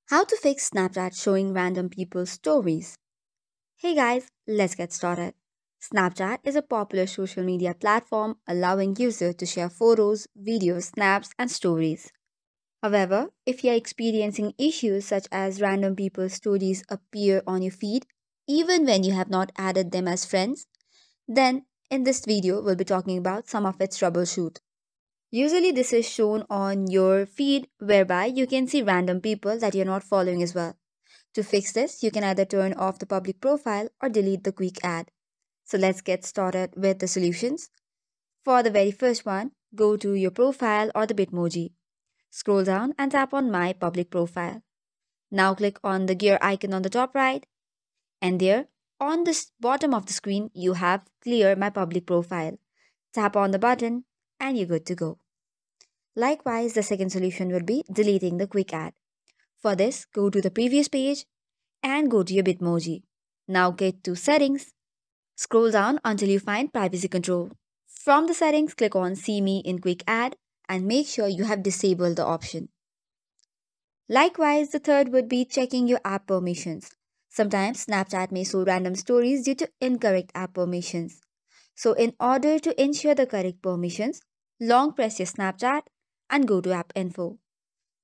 How to fix Snapchat showing random people's stories. Hey guys, let's get started. Snapchat is a popular social media platform allowing users to share photos, videos, snaps, and stories. However, if you're experiencing issues such as random people's stories appear on your feed, even when you have not added them as friends, then in this video we'll be talking about some of its troubleshoot. Usually, this is shown on your feed whereby you can see random people that you're not following as well. To fix this, you can either turn off the public profile or delete the quick ad. So let's get started with the solutions. For the very first one, go to your profile or the Bitmoji. Scroll down and tap on My Public Profile. Now click on the gear icon on the top right, and there on the bottom of the screen you have Clear My Public Profile. Tap on the button and you're good to go. Likewise, the second solution would be deleting the quick ad. For this, go to the previous page and go to your Bitmoji. Now get to Settings. Scroll down until you find Privacy Control. From the settings, click on See Me in Quick Ad and make sure you have disabled the option. Likewise, the third would be checking your app permissions. Sometimes Snapchat may show random stories due to incorrect app permissions. So, in order to ensure the correct permissions, long press your Snapchat and go to App Info.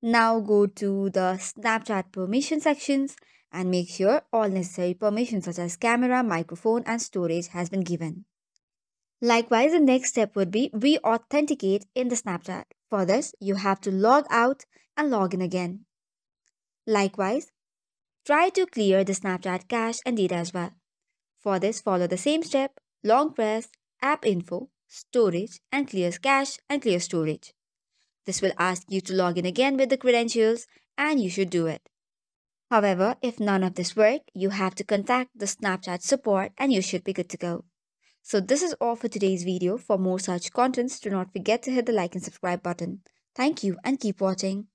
Now go to the Snapchat permission sections and make sure all necessary permissions such as camera, microphone, and storage has been given. Likewise, the next step would be re-authenticate in the Snapchat. For this, you have to log out and log in again. Likewise, try to clear the Snapchat cache and data as well. For this, follow the same step, long press, app info, storage, and clear cache and clear storage. This will ask you to log in again with the credentials and you should do it. However, if none of this work, you have to contact the Snapchat support and you should be good to go. So this is all for today's video. For more such contents, do not forget to hit the like and subscribe button. Thank you and keep watching.